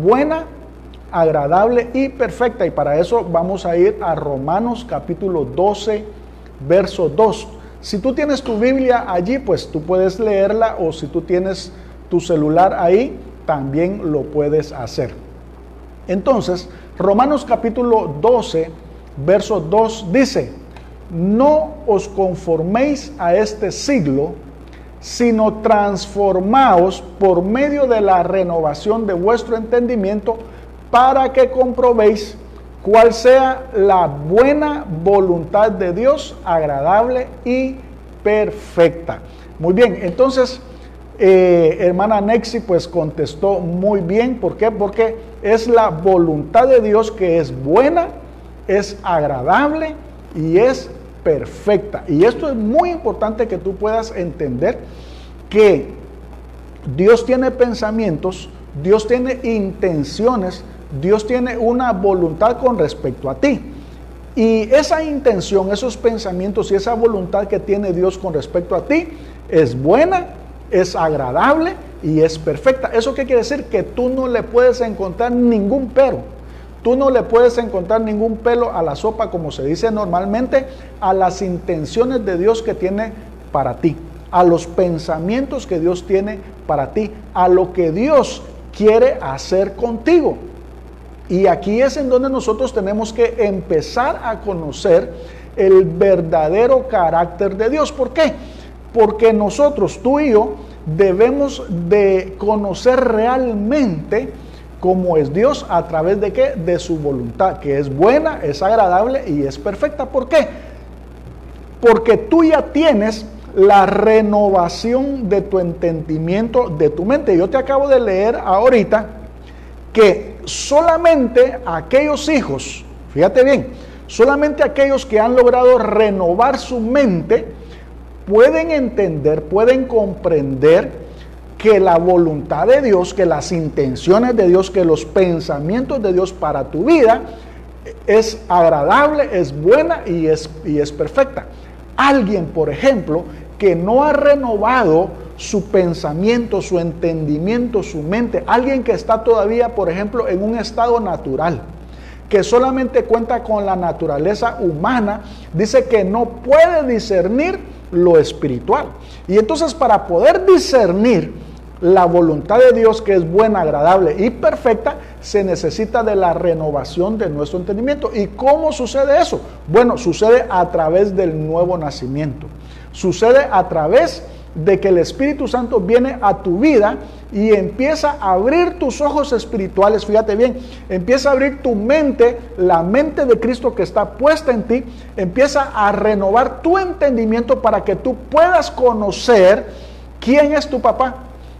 buena, agradable y perfecta. Y para eso vamos a ir a Romanos capítulo 12, verso 2. Si tú tienes tu Biblia allí, pues tú puedes leerla, o si tú tienes tu celular ahí, también lo puedes hacer. Entonces, Romanos capítulo 12, verso 2 dice: no os conforméis a este siglo, sino transformaos por medio de la renovación de vuestro entendimiento, para que comprobéis cuál sea la buena voluntad de Dios, agradable y perfecta. Muy bien, entonces, hermana Nexi pues contestó muy bien. ¿Por qué? Porque es la voluntad de Dios que es buena, es agradable y es perfecta. Y esto es muy importante que tú puedas entender, que Dios tiene pensamientos, Dios tiene intenciones, Dios tiene una voluntad con respecto a ti. Y esa intención, esos pensamientos y esa voluntad que tiene Dios con respecto a ti es buena, es agradable y es perfecta. ¿Eso qué quiere decir? Que tú no le puedes encontrar ningún pero. Tú no le puedes encontrar ningún pelo a la sopa, como se dice normalmente, a las intenciones de Dios que tiene para ti, a los pensamientos que Dios tiene para ti, a lo que Dios quiere hacer contigo. Y aquí es en donde nosotros tenemos que empezar a conocer el verdadero carácter de Dios. ¿Por qué? Porque nosotros, tú y yo, debemos de conocer realmente cómo es Dios, a través de ¿qué? De su voluntad, que es buena, es agradable y es perfecta. ¿Por qué? Porque tú ya tienes la renovación de tu entendimiento, de tu mente. Yo te acabo de leer ahorita que solamente aquellos hijos, fíjate bien, solamente aquellos que han logrado renovar su mente pueden entender, pueden comprender que la voluntad de Dios, que las intenciones de Dios, que los pensamientos de Dios para tu vida es agradable, es buena y es perfecta. Alguien, por ejemplo, que no ha renovado su pensamiento, su entendimiento, su mente, alguien que está todavía, por ejemplo, en un estado natural, que solamente cuenta con la naturaleza humana, dice que no puede discernir lo espiritual. Y entonces, para poder discernir la voluntad de Dios, que es buena, agradable y perfecta, se necesita de la renovación de nuestro entendimiento. ¿Y cómo sucede eso? Bueno, sucede a través del nuevo nacimiento. Sucede a través de que el Espíritu Santo viene a tu vida y empieza a abrir tus ojos espirituales. Fíjate bien, empieza a abrir tu mente, la mente de Cristo que está puesta en ti, empieza a renovar tu entendimiento para que tú puedas conocer quién es tu papá,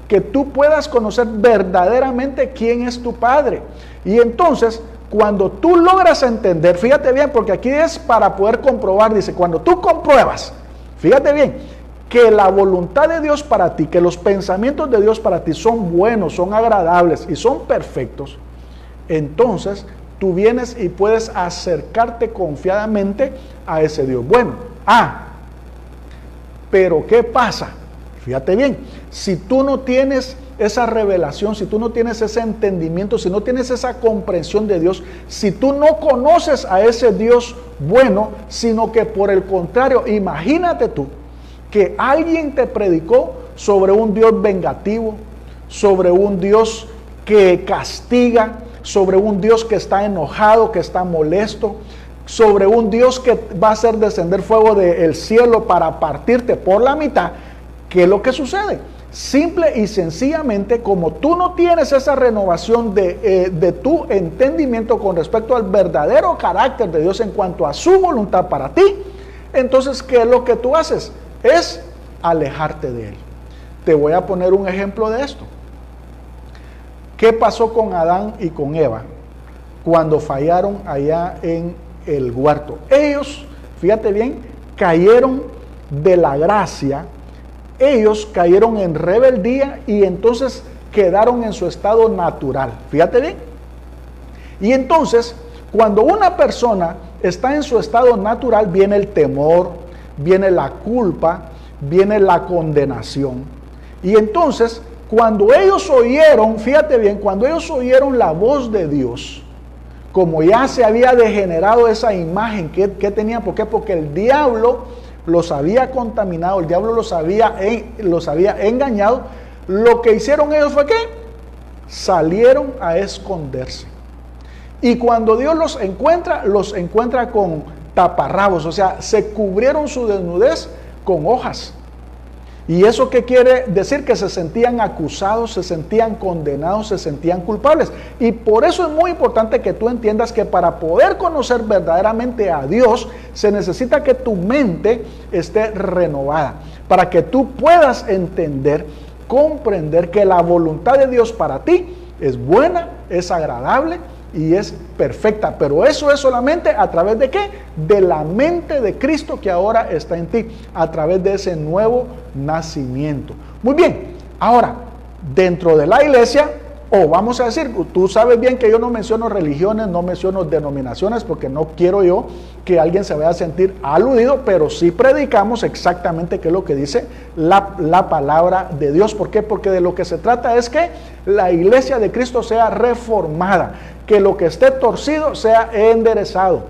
que tú puedas conocer verdaderamente quién es tu padre. Y entonces, cuando tú logras entender, fíjate bien, porque aquí es para poder comprobar, dice, cuando tú compruebas, fíjate bien, que la voluntad de Dios para ti, que los pensamientos de Dios para ti son buenos, son agradables y son perfectos, entonces tú vienes y puedes acercarte confiadamente a ese Dios bueno. Pero ¿qué pasa? Fíjate bien, si tú no tienes esa revelación, si tú no tienes ese entendimiento, si no tienes esa comprensión de Dios, si tú no conoces a ese Dios bueno, sino que por el contrario, imagínate tú que alguien te predicó sobre un Dios vengativo, sobre un Dios que castiga, sobre un Dios que está enojado, que está molesto, sobre un Dios que va a hacer descender fuego del cielo para partirte por la mitad. ¿Qué es lo que sucede? Simple y sencillamente, como tú no tienes esa renovación de tu entendimiento con respecto al verdadero carácter de Dios en cuanto a su voluntad para ti, entonces, ¿qué es lo que tú haces? Es alejarte de Él. Te voy a poner un ejemplo de esto. ¿Qué pasó con Adán y con Eva cuando fallaron allá en el huerto? Ellos, fíjate bien, cayeron de la gracia, ellos cayeron en rebeldía y entonces quedaron en su estado natural. Fíjate bien. Y entonces, cuando una persona está en su estado natural, viene el temor, viene la culpa, viene la condenación. Y entonces, cuando ellos oyeron, fíjate bien, cuando ellos oyeron la voz de Dios, como ya se había degenerado esa imagen que tenían, ¿por qué? Porque el diablo los había contaminado, el diablo los había engañado. Lo que hicieron ellos fue ¿qué? Salieron a esconderse. Y cuando Dios los encuentra con taparrabos, o sea, se cubrieron su desnudez con hojas. ¿Y eso qué quiere decir? Que se sentían acusados, se sentían condenados, se sentían culpables. Y por eso es muy importante que tú entiendas que para poder conocer verdaderamente a Dios, se necesita que tu mente esté renovada, para que tú puedas entender, comprender que la voluntad de Dios para ti es buena, es agradable y es perfecta. Pero eso es solamente a través de ¿qué? De la mente de Cristo que ahora está en ti, a través de ese nuevo nacimiento. Muy bien, ahora, dentro de la iglesia, vamos a decir, tú sabes bien que yo no menciono religiones, no menciono denominaciones, porque no quiero yo que alguien se vaya a sentir aludido, pero sí predicamos exactamente qué es lo que dice la palabra de Dios. ¿Por qué? Porque de lo que se trata es que la iglesia de Cristo sea reformada, que lo que esté torcido sea enderezado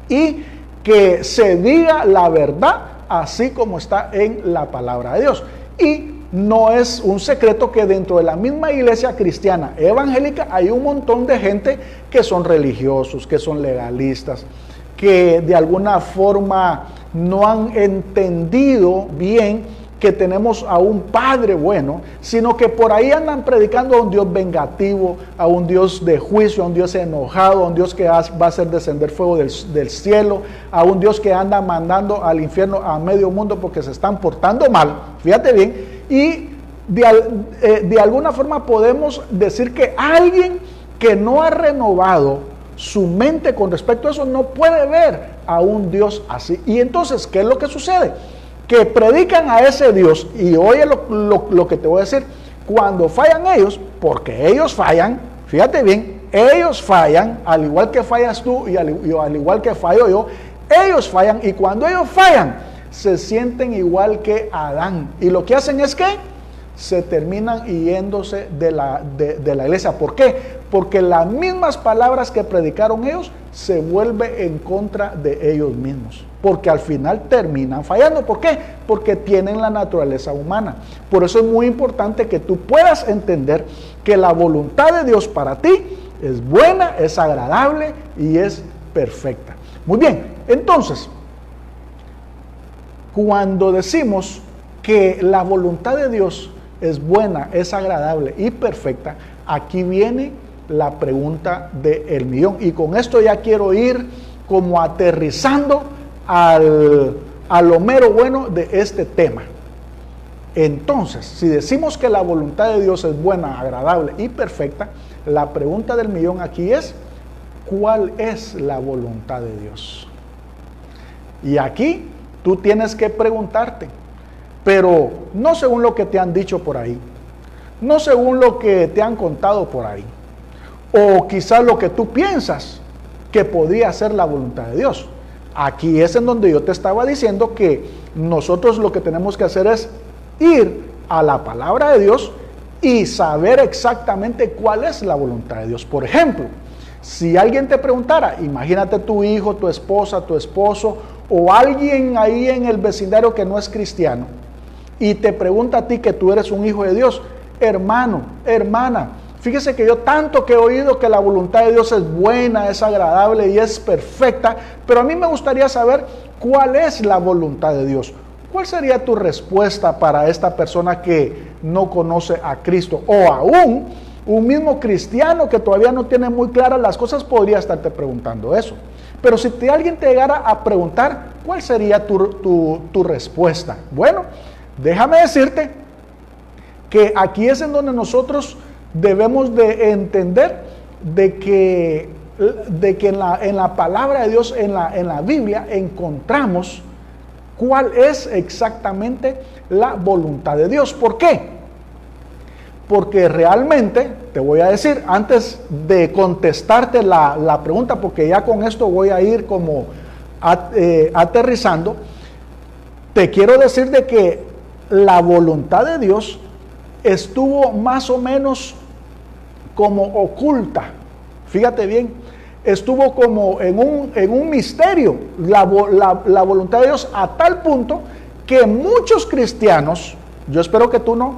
y que se diga la verdad así como está en la palabra de Dios. Y no es un secreto que dentro de la misma iglesia cristiana evangélica hay un montón de gente que son religiosos, que son legalistas, que de alguna forma no han entendido bien que tenemos a un Padre bueno, sino que por ahí andan predicando a un Dios vengativo, a un Dios de juicio, a un Dios enojado, a un Dios que va a hacer descender fuego del cielo, a un Dios que anda mandando al infierno a medio mundo porque se están portando mal, fíjate bien, y de alguna forma podemos decir que alguien que no ha renovado su mente con respecto a eso no puede ver a un Dios así. Y entonces, ¿qué es lo que sucede? Que predican a ese Dios, y oye lo que te voy a decir, cuando fallan ellos, porque ellos fallan, fíjate bien, ellos fallan, al igual que fallas tú y al igual que fallo yo, ellos fallan, y cuando ellos fallan, se sienten igual que Adán, y lo que hacen es que se terminan yéndose de la iglesia. ¿Por qué? Porque las mismas palabras que predicaron ellos se vuelven en contra de ellos mismos, porque al final terminan fallando. ¿Por qué? Porque tienen la naturaleza humana. Por eso es muy importante que tú puedas entender que la voluntad de Dios para ti es buena, es agradable y es perfecta. Muy bien, entonces, cuando decimos que la voluntad de Dios es buena, es agradable y perfecta, aquí viene la pregunta del millón. Y con esto ya quiero ir como aterrizando a lo mero bueno de este tema. Entonces, si decimos que la voluntad de Dios es buena, agradable y perfecta, la pregunta del millón aquí es, ¿cuál es la voluntad de Dios? Y aquí tú tienes que preguntarte, pero no según lo que te han dicho por ahí, no según lo que te han contado por ahí, o quizás lo que tú piensas que podría ser la voluntad de Dios. Aquí es en donde yo te estaba diciendo que nosotros lo que tenemos que hacer es ir a la palabra de Dios y saber exactamente cuál es la voluntad de Dios. Por ejemplo, si alguien te preguntara, imagínate tu hijo, tu esposa, tu esposo o alguien ahí en el vecindario que no es cristiano y te pregunta a ti que tú eres un hijo de Dios, hermano, hermana, fíjese que yo tanto que he oído que la voluntad de Dios es buena, es agradable y es perfecta, pero a mí me gustaría saber cuál es la voluntad de Dios. ¿Cuál sería tu respuesta para esta persona que no conoce a Cristo? O aún un mismo cristiano que todavía no tiene muy claras las cosas podría estarte preguntando eso. Pero si alguien te llegara a preguntar, ¿cuál sería tu respuesta? Bueno, déjame decirte que aquí es en donde nosotros debemos de entender de que en la palabra de Dios, en la Biblia, encontramos cuál es exactamente la voluntad de Dios. ¿Por qué? Porque realmente, te voy a decir, antes de contestarte la pregunta, porque ya con esto voy a ir como aterrizando, te quiero decir de que la voluntad de Dios estuvo más o menos como oculta. Fíjate bien, estuvo como en un misterio la voluntad de Dios, a tal punto que muchos cristianos, yo espero que tú no,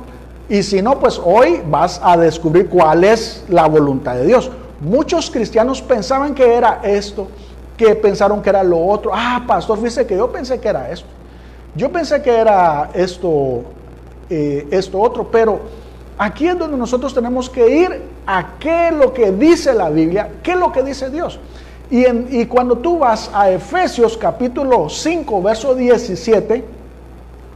y si no, pues hoy vas a descubrir cuál es la voluntad de Dios. Muchos cristianos pensaban que era esto, que pensaron que era lo otro. Ah, pastor, fíjese que yo pensé que era esto. Yo pensé que era esto otro, pero aquí es donde nosotros tenemos que ir a qué es lo que dice la Biblia, qué es lo que dice Dios. Y cuando tú vas a Efesios capítulo 5, verso 17,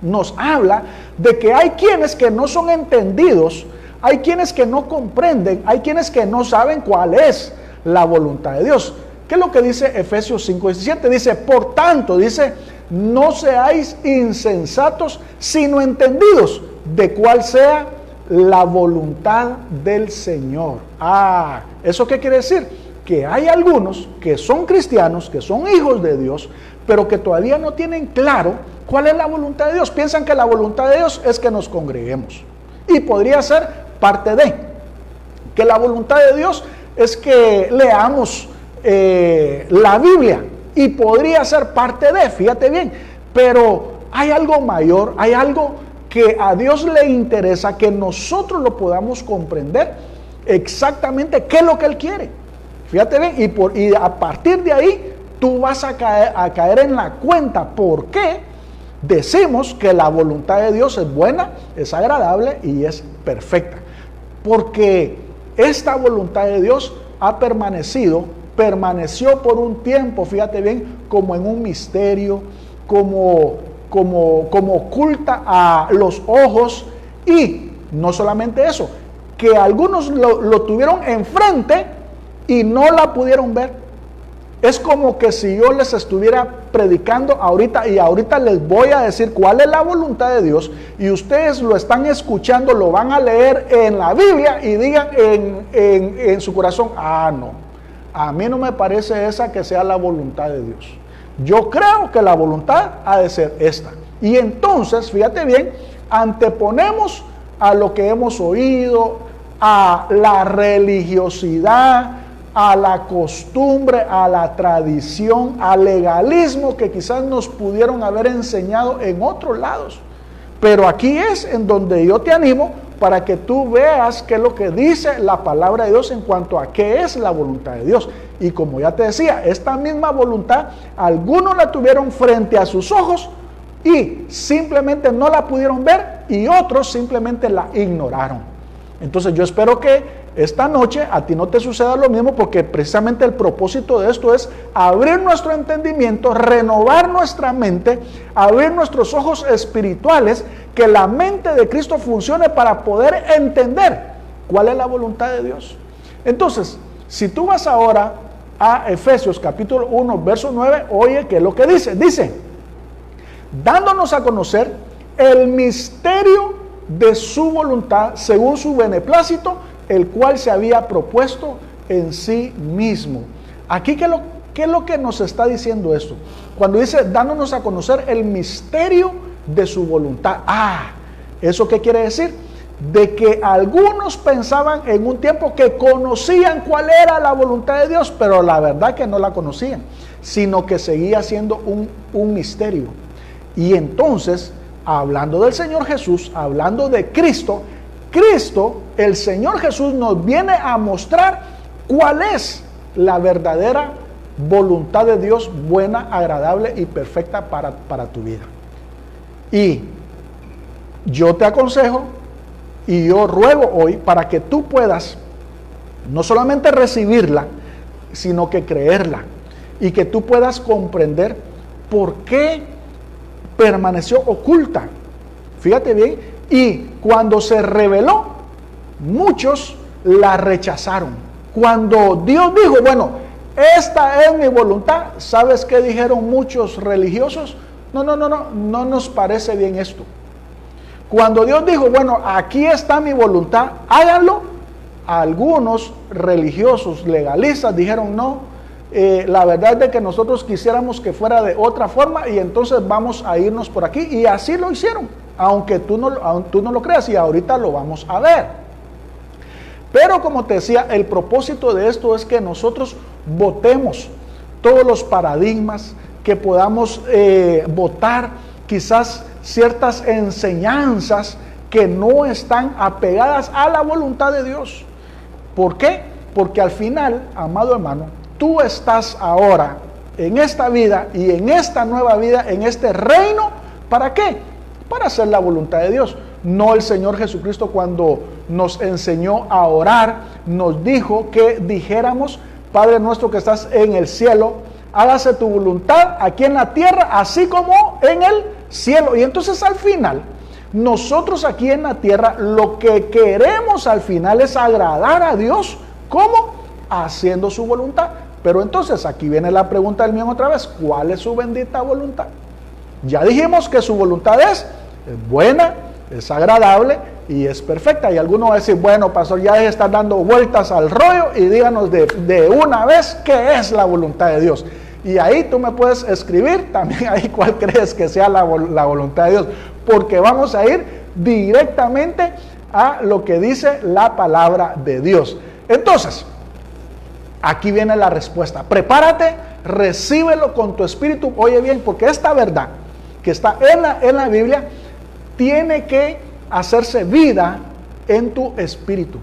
nos habla de que hay quienes que no son entendidos, hay quienes que no comprenden, hay quienes que no saben cuál es la voluntad de Dios. ¿Qué es lo que dice Efesios 5, 17? Dice, por tanto, dice, no seáis insensatos, sino entendidos de cuál sea la voluntad del Señor. Ah, ¿eso qué quiere decir? Que hay algunos que son cristianos, que son hijos de Dios, pero que todavía no tienen claro cuál es la voluntad de Dios. Piensan que la voluntad de Dios es que nos congreguemos. Y podría ser parte de, que la voluntad de Dios es que leamos la Biblia. Y podría ser parte de, fíjate bien, pero hay algo mayor, hay algo que a Dios le interesa que nosotros lo podamos comprender exactamente qué es lo que Él quiere. Fíjate bien, y a partir de ahí tú vas a caer en la cuenta por qué decimos que la voluntad de Dios es buena, es agradable y es perfecta. Porque esta voluntad de Dios permaneció por un tiempo, fíjate bien, como en un misterio, como oculta a los ojos, y no solamente eso, que algunos lo tuvieron enfrente y no la pudieron ver. Es como que si yo les estuviera predicando ahorita y ahorita les voy a decir cuál es la voluntad de Dios y ustedes lo están escuchando, lo van a leer en la Biblia y digan en su corazón, ah, no, a mí no me parece esa que sea la voluntad de Dios. Yo creo que la voluntad ha de ser esta. Y entonces, fíjate bien, anteponemos a lo que hemos oído, a la religiosidad, a la costumbre, a la tradición, al legalismo que quizás nos pudieron haber enseñado en otros lados. Pero aquí es en donde yo te animo para que tú veas qué es lo que dice la palabra de Dios en cuanto a qué es la voluntad de Dios. Y como ya te decía, esta misma voluntad, algunos la tuvieron frente a sus ojos y simplemente no la pudieron ver y otros simplemente la ignoraron. Entonces yo espero que esta noche a ti no te suceda lo mismo, porque precisamente el propósito de esto es abrir nuestro entendimiento, renovar nuestra mente, abrir nuestros ojos espirituales, que la mente de Cristo funcione para poder entender cuál es la voluntad de Dios. Entonces, si tú vas ahora a Efesios capítulo 1, verso 9, oye, ¿qué es lo que dice? Dice, dándonos a conocer el misterio de su voluntad según su beneplácito, el cual se había propuesto en sí mismo. Aquí, ¿qué es lo que nos está diciendo esto? Cuando dice, dándonos a conocer el misterio de su voluntad. Ah, ¿eso qué quiere decir? De que algunos pensaban en un tiempo que conocían cuál era la voluntad de Dios, pero la verdad que no la conocían, sino que seguía siendo un misterio. Y entonces, hablando del Señor Jesús, hablando de Cristo, el Señor Jesús nos viene a mostrar cuál es la verdadera voluntad de Dios, buena, agradable y perfecta para tu vida. Y yo te aconsejo y yo ruego hoy para que tú puedas no solamente recibirla, sino que creerla, y que tú puedas comprender por qué permaneció oculta. Fíjate bien. Y cuando se reveló, muchos la rechazaron. Cuando Dios dijo, bueno, esta es mi voluntad, ¿sabes qué dijeron muchos religiosos? No nos parece bien esto. Cuando Dios dijo, bueno, aquí está mi voluntad, háganlo, algunos religiosos legalistas dijeron, no, la verdad es de que nosotros quisiéramos que fuera de otra forma y entonces vamos a irnos por aquí. Y así lo hicieron. aunque tú no lo creas, y ahorita lo vamos a ver. Pero como te decía, el propósito de esto es que nosotros votemos todos los paradigmas, que podamos votar quizás ciertas enseñanzas que no están apegadas a la voluntad de Dios. ¿Por qué? Porque al final, amado hermano, tú estás ahora en esta vida y en esta nueva vida, en este reino, ¿para qué? Para hacer la voluntad de Dios. No, el Señor Jesucristo, cuando nos enseñó a orar, nos dijo que dijéramos: Padre nuestro que estás en el cielo, hágase tu voluntad aquí en la tierra, así como en el cielo. Y entonces al final, nosotros aquí en la tierra, lo que queremos al final es agradar a Dios. ¿Cómo? Haciendo su voluntad. Pero entonces aquí viene la pregunta del mío otra vez: ¿cuál es su bendita voluntad? Ya dijimos que su voluntad es buena, es agradable y es perfecta. Y alguno va a decir: bueno, pastor, ya deje de estar dando vueltas al rollo y díganos de una vez qué es la voluntad de Dios. Y ahí tú me puedes escribir también ahí cuál crees que sea la voluntad de Dios, porque vamos a ir directamente a lo que dice la palabra de Dios. Entonces, aquí viene la respuesta. Prepárate, recíbelo con tu espíritu. Oye bien, porque esta verdad que está en la Biblia tiene que hacerse vida en tu espíritu.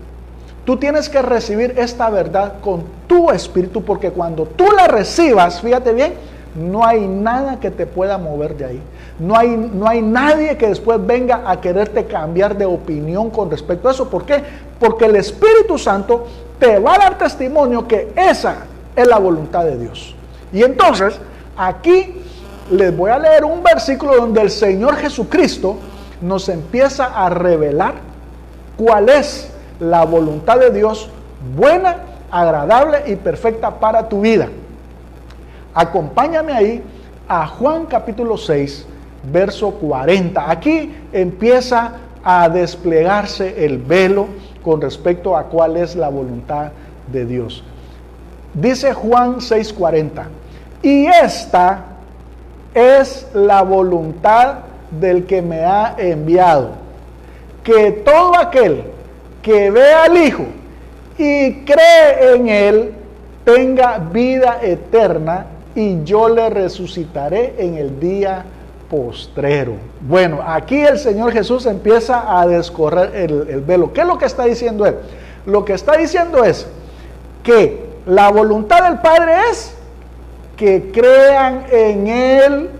Tú tienes que recibir esta verdad con tu espíritu, porque cuando tú la recibas, fíjate bien, no hay nada que te pueda mover de ahí. No hay nadie que después venga a quererte cambiar de opinión con respecto a eso. ¿Por qué? Porque el Espíritu Santo te va a dar testimonio que esa es la voluntad de Dios. Y entonces, aquí les voy a leer un versículo donde el Señor Jesucristo nos empieza a revelar cuál es la voluntad de Dios, buena, agradable y perfecta para tu vida. Acompáñame ahí a Juan capítulo 6, verso 40. Aquí empieza a desplegarse el velo con respecto a cuál es la voluntad de Dios. Dice Juan 6:40: y esta es la voluntad del que me ha enviado, que todo aquel que ve al Hijo y cree en Él tenga vida eterna, y yo le resucitaré en el día postrero. Bueno, aquí el Señor Jesús empieza a descorrer el velo. ¿Qué es lo que está diciendo Él? Lo que está diciendo es que la voluntad del Padre es que crean en Él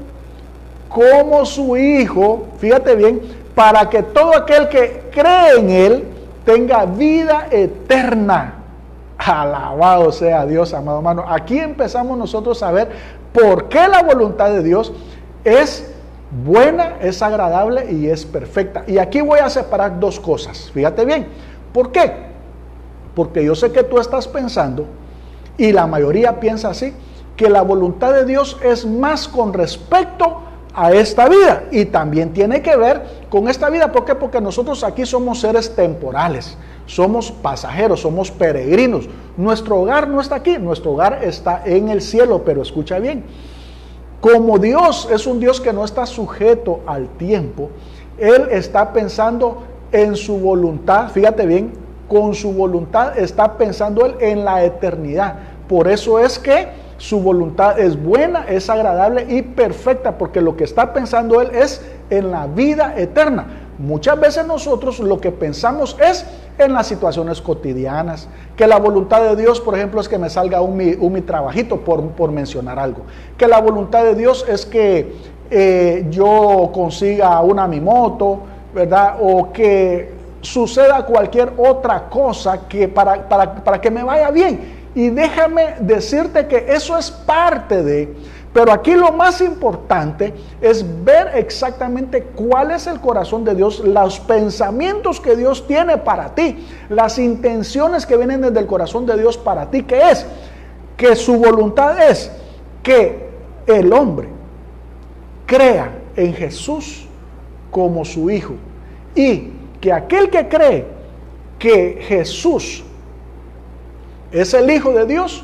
como su Hijo, fíjate bien, para que todo aquel que cree en Él tenga vida eterna. Alabado sea Dios, amado hermano. Aquí empezamos nosotros a ver por qué la voluntad de Dios es buena, es agradable y es perfecta. Y aquí voy a separar dos cosas. Fíjate bien. ¿Por qué? Porque yo sé que tú estás pensando, y la mayoría piensa así, que la voluntad de Dios es más con respecto a esta vida, y también tiene que ver con esta vida. ¿Por qué? Porque nosotros aquí somos seres temporales, somos pasajeros, somos peregrinos. Nuestro hogar no está aquí, nuestro hogar está en el cielo. Pero escucha bien, como Dios es un Dios que no está sujeto al tiempo, Él está pensando en su voluntad. Fíjate bien, con su voluntad está pensando Él en la eternidad. Por eso es que su voluntad es buena, es agradable y perfecta, porque lo que está pensando Él es en la vida eterna. Muchas veces nosotros lo que pensamos es en las situaciones cotidianas, que la voluntad de Dios, por ejemplo, es que me salga un mi trabajito, por mencionar algo. Que la voluntad de Dios es que yo consiga mi moto, ¿verdad? O que suceda cualquier otra cosa que para que me vaya bien. Y déjame decirte que eso es parte de, pero aquí lo más importante es ver exactamente cuál es el corazón de Dios, los pensamientos que Dios tiene para ti, las intenciones que vienen desde el corazón de Dios para ti, que es que su voluntad es que el hombre crea en Jesús como su Hijo, y que aquel que cree que Jesús es el Hijo de Dios,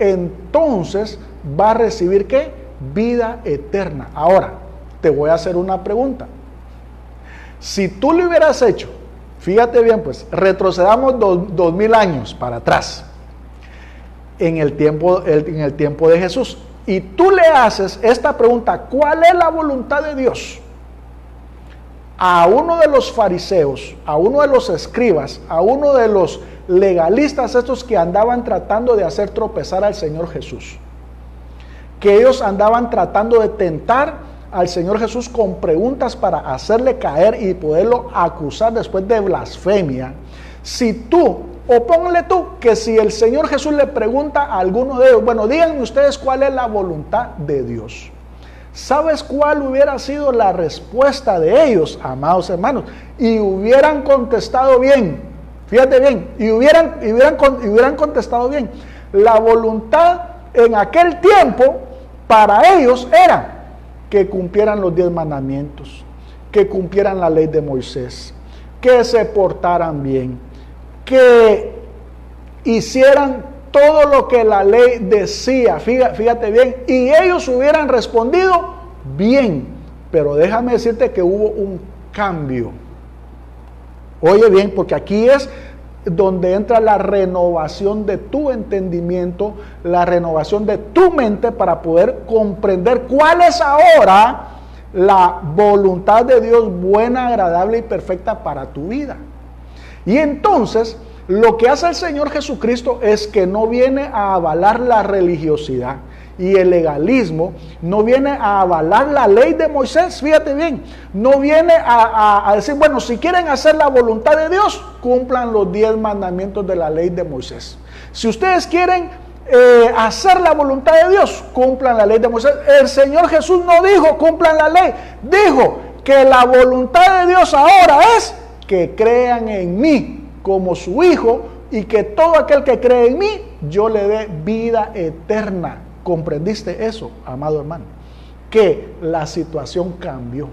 entonces va a recibir ¿qué? Vida eterna. Ahora, te voy a hacer una pregunta. Si tú lo hubieras hecho, fíjate bien, pues retrocedamos 2000 años para atrás, en el tiempo de Jesús, y tú le haces esta pregunta: ¿cuál es la voluntad de Dios? A uno de los fariseos, a uno de los escribas, a uno de los legalistas, estos que andaban tratando de hacer tropezar al Señor Jesús, que ellos andaban tratando de tentar al Señor Jesús con preguntas para hacerle caer y poderlo acusar después de blasfemia. Si tú, o póngale tú, que si el Señor Jesús le pregunta a alguno de ellos: bueno, díganme ustedes cuál es la voluntad de Dios. ¿Sabes cuál hubiera sido la respuesta de ellos, amados hermanos? Y hubieran contestado bien, fíjate bien, y hubieran contestado bien. La voluntad en aquel tiempo para ellos era que cumplieran los 10 mandamientos, que cumplieran la ley de Moisés, que se portaran bien, que hicieran todo lo que la ley decía, fíjate bien, y ellos hubieran respondido bien. Pero déjame decirte que hubo un cambio. Oye bien, porque aquí es donde entra la renovación de tu entendimiento, la renovación de tu mente para poder comprender cuál es ahora la voluntad de Dios buena, agradable y perfecta para tu vida. Y entonces, lo que hace el Señor Jesucristo es que no viene a avalar la religiosidad y el legalismo, no viene a avalar la ley de Moisés, fíjate bien, no viene a decir: bueno, si quieren hacer la voluntad de Dios, cumplan los 10 mandamientos de la ley de Moisés. Si ustedes quieren hacer la voluntad de Dios, cumplan la ley de Moisés. El Señor Jesús no dijo cumplan la ley, dijo que la voluntad de Dios ahora es que crean en mí como su Hijo, y que todo aquel que cree en mí, yo le dé vida eterna. ¿Comprendiste eso, amado hermano? Que la situación cambió,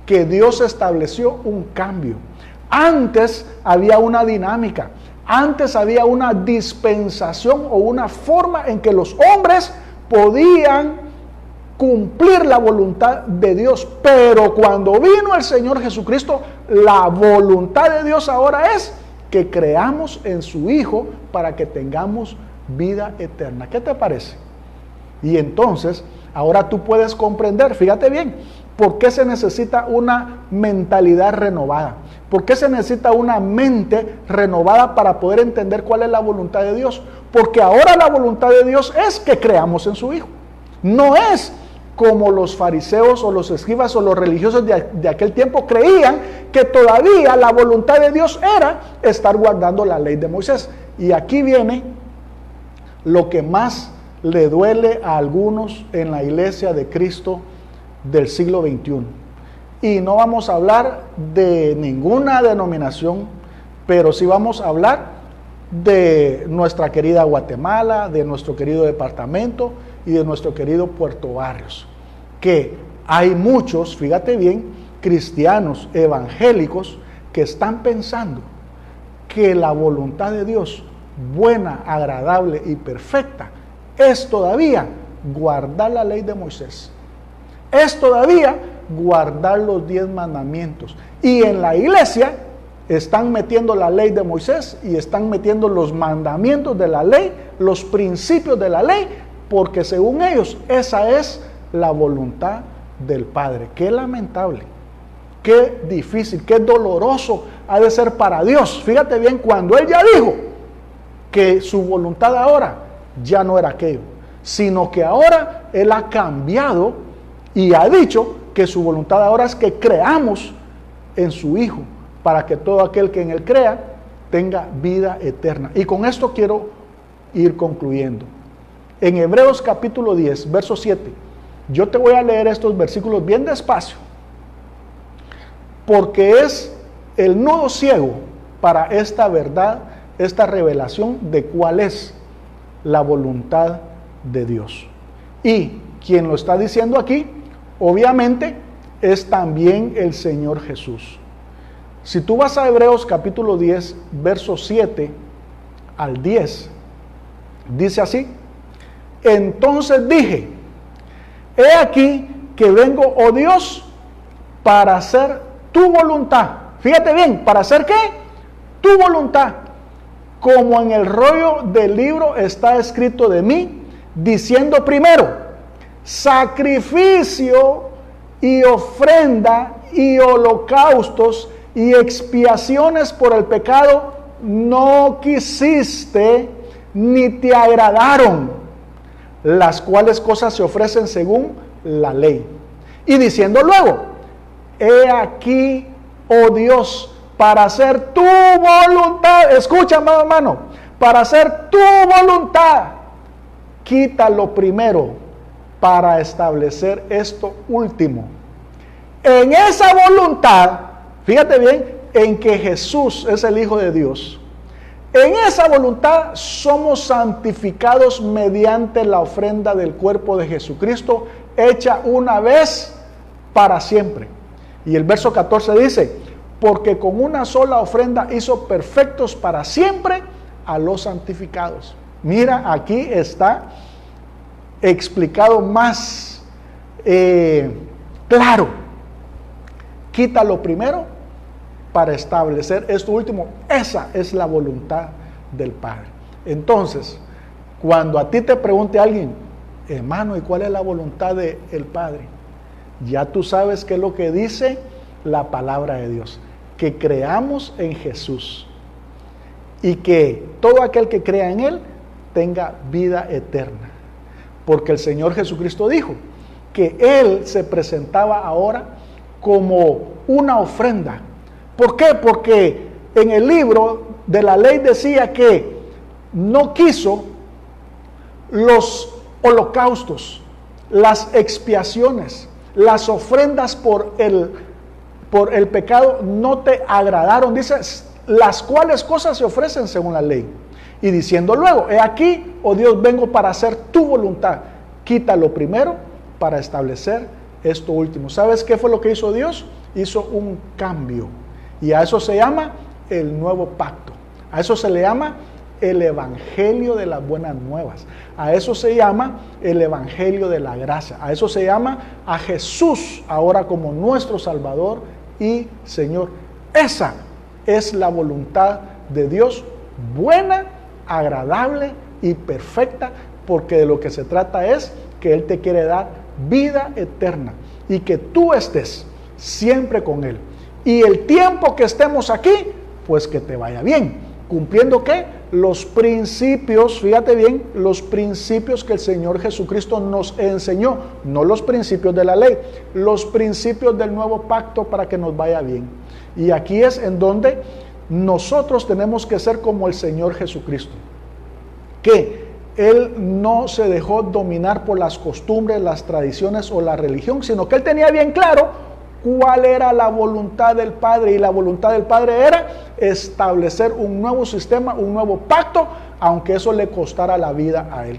que Dios estableció un cambio. Antes había una dinámica, antes había una dispensación o una forma en que los hombres podían cumplir la voluntad de Dios, pero cuando vino el Señor Jesucristo, la voluntad de Dios ahora es que creamos en su Hijo para que tengamos vida eterna. ¿Qué te parece? Y entonces, ahora tú puedes comprender, fíjate bien, ¿por qué se necesita una mentalidad renovada? ¿Por qué se necesita una mente renovada para poder entender cuál es la voluntad de Dios? Porque ahora la voluntad de Dios es que creamos en su Hijo. No es como los fariseos o los escribas o los religiosos de aquel tiempo creían que todavía la voluntad de Dios era estar guardando la ley de Moisés. Y aquí viene lo que más le duele a algunos en la iglesia de Cristo del siglo XXI. Y no vamos a hablar de ninguna denominación, pero sí vamos a hablar de nuestra querida Guatemala, de nuestro querido departamento y de nuestro querido Puerto Barrios, que hay muchos, fíjate bien, cristianos evangélicos que están pensando que la voluntad de Dios, buena, agradable y perfecta, es todavía guardar la ley de Moisés, es todavía guardar los 10 mandamientos. Y en la iglesia están metiendo la ley de Moisés y están metiendo los mandamientos de la ley, los principios de la ley, porque según ellos esa es la voluntad del Padre. Qué lamentable, qué difícil, qué doloroso ha de ser para Dios. Fíjate bien, cuando Él ya dijo que su voluntad ahora ya no era aquello, sino que ahora Él ha cambiado y ha dicho que su voluntad ahora es que creamos en su Hijo, para que todo aquel que en Él crea tenga vida eterna. Y con esto quiero ir concluyendo. En Hebreos capítulo 10, verso 7, yo te voy a leer estos versículos bien despacio, porque es el nudo ciego para esta verdad, esta revelación de cuál es la voluntad de Dios. Y quien lo está diciendo aquí, obviamente, es también el Señor Jesús. Si tú vas a Hebreos capítulo 10, verso 7 al 10, dice así: entonces dije, he aquí que vengo, oh Dios, para hacer tu voluntad. Fíjate bien, ¿para hacer qué? Tu voluntad. Como en el rollo del libro está escrito de mí, diciendo primero, sacrificio y ofrenda y holocaustos y expiaciones por el pecado no quisiste ni te agradaron, las cuales cosas se ofrecen según la ley. Y diciendo luego, he aquí, oh Dios, para hacer tu voluntad, escucha, amado hermano, para hacer tu voluntad, quita lo primero para establecer esto último. En esa voluntad, fíjate bien, en que Jesús es el Hijo de Dios, en esa voluntad somos santificados mediante la ofrenda del cuerpo de Jesucristo, hecha una vez para siempre. Y el verso 14 dice, porque con una sola ofrenda hizo perfectos para siempre a los santificados. Mira, aquí está explicado más claro. Quita lo primero para establecer esto último. Esa es la voluntad del Padre. Entonces, cuando a ti te pregunte alguien, hermano, ¿y cuál es la voluntad del Padre? Ya tú sabes qué es lo que dice la palabra de Dios. Que creamos en Jesús y que todo aquel que crea en Él tenga vida eterna. Porque el Señor Jesucristo dijo que Él se presentaba ahora como una ofrenda. ¿Por qué? Porque en el libro de la ley decía que no quiso los holocaustos, las expiaciones, las ofrendas por el pecado no te agradaron, dice, las cuales cosas se ofrecen según la ley. Y diciendo luego, he aquí, oh Dios, vengo para hacer tu voluntad. Quita lo primero para establecer esto último. ¿Sabes qué fue lo que hizo Dios? Hizo un cambio. Y a eso se llama el nuevo pacto. A eso se le llama el evangelio de las buenas nuevas. A eso se llama el evangelio de la gracia. A eso se llama a Jesús ahora como nuestro Salvador y Señor. Esa es la voluntad de Dios, buena, agradable y perfecta, porque de lo que se trata es que Él te quiere dar vida eterna y que tú estés siempre con Él. Y el tiempo que estemos aquí, pues que te vaya bien, cumpliendo ¿qué? Los principios, fíjate bien, los principios que el Señor Jesucristo nos enseñó, no los principios de la ley, los principios del nuevo pacto para que nos vaya bien. Y aquí es en donde nosotros tenemos que ser como el Señor Jesucristo, que Él no se dejó dominar por las costumbres, las tradiciones o la religión, sino que Él tenía bien claro cuál era la voluntad del Padre, y la voluntad del Padre era establecer un nuevo sistema, un nuevo pacto, aunque eso le costara la vida a Él,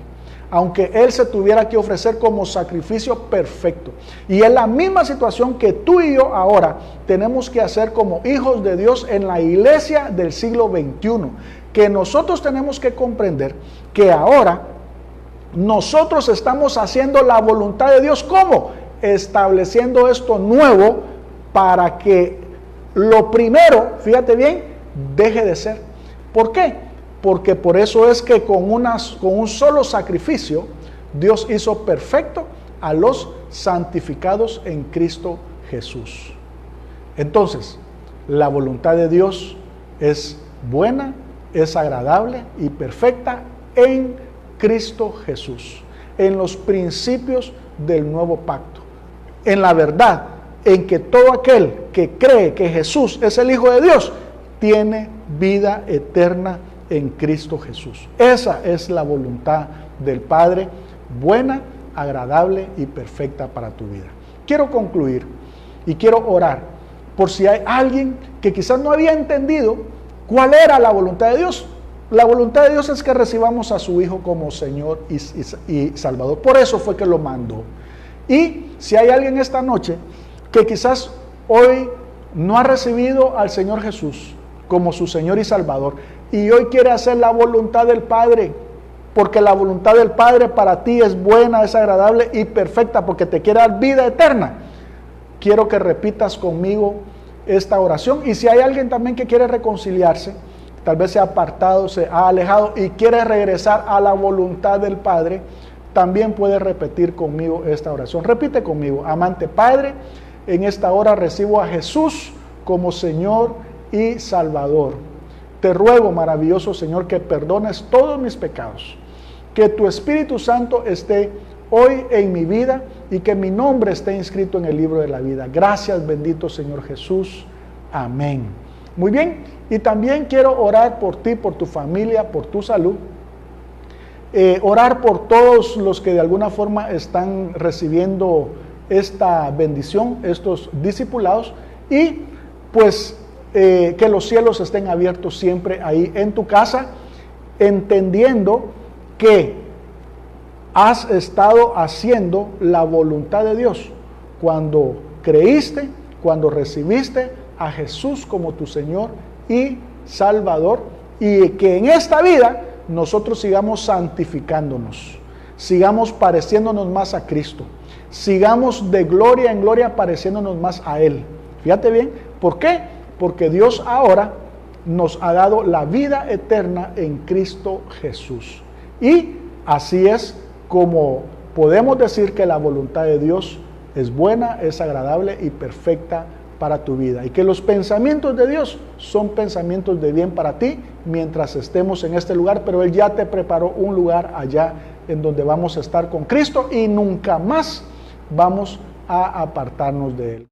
aunque Él se tuviera que ofrecer como sacrificio perfecto. Y es la misma situación que tú y yo ahora tenemos que hacer como hijos de Dios en la iglesia del siglo XXI, que nosotros tenemos que comprender que ahora nosotros estamos haciendo la voluntad de Dios. ¿Cómo? Estableciendo esto nuevo para que lo primero, fíjate bien, deje de ser. ¿Por qué? Porque por eso es que con un solo sacrificio Dios hizo perfecto a los santificados en Cristo Jesús. Entonces, la voluntad de Dios es buena, es agradable y perfecta en Cristo Jesús, en los principios del nuevo pacto, en la verdad, en que todo aquel que cree que Jesús es el Hijo de Dios, tiene vida eterna en Cristo Jesús. Esa es la voluntad del Padre, buena, agradable y perfecta para tu vida. Quiero concluir y quiero orar por si hay alguien que quizás no había entendido cuál era la voluntad de Dios. La voluntad de Dios es que recibamos a su Hijo como Señor y Salvador. Por eso fue que lo mandó. Y si hay alguien esta noche que quizás hoy no ha recibido al Señor Jesús como su Señor y Salvador, y hoy quiere hacer la voluntad del Padre, porque la voluntad del Padre para ti es buena, es agradable y perfecta, porque te quiere dar vida eterna, quiero que repitas conmigo esta oración. Y si hay alguien también que quiere reconciliarse, tal vez se ha apartado, se ha alejado y quiere regresar a la voluntad del Padre, también puede repetir conmigo esta oración. Repite conmigo: amante Padre, en esta hora recibo a Jesús como Señor y Salvador. Te ruego, maravilloso Señor, que perdones todos mis pecados, que tu Espíritu Santo esté hoy en mi vida y que mi nombre esté inscrito en el libro de la vida. Gracias, bendito Señor Jesús. Amén. Muy bien, y también quiero orar por ti, por tu familia, por tu salud. Orar por todos los que de alguna forma están recibiendo esta bendición, estos discipulados, y pues que los cielos estén abiertos siempre ahí en tu casa, entendiendo que has estado haciendo la voluntad de Dios cuando creíste, cuando recibiste a Jesús como tu Señor y Salvador, y que en esta vida nosotros sigamos santificándonos, sigamos pareciéndonos más a Cristo, sigamos de gloria en gloria pareciéndonos más a Él. Fíjate bien, ¿por qué? Porque Dios ahora nos ha dado la vida eterna en Cristo Jesús. Y así es como podemos decir que la voluntad de Dios es buena, es agradable y perfecta para tu vida. Y que los pensamientos de Dios son pensamientos de bien para ti mientras estemos en este lugar, pero Él ya te preparó un lugar allá en donde vamos a estar con Cristo y nunca más vamos a apartarnos de Él.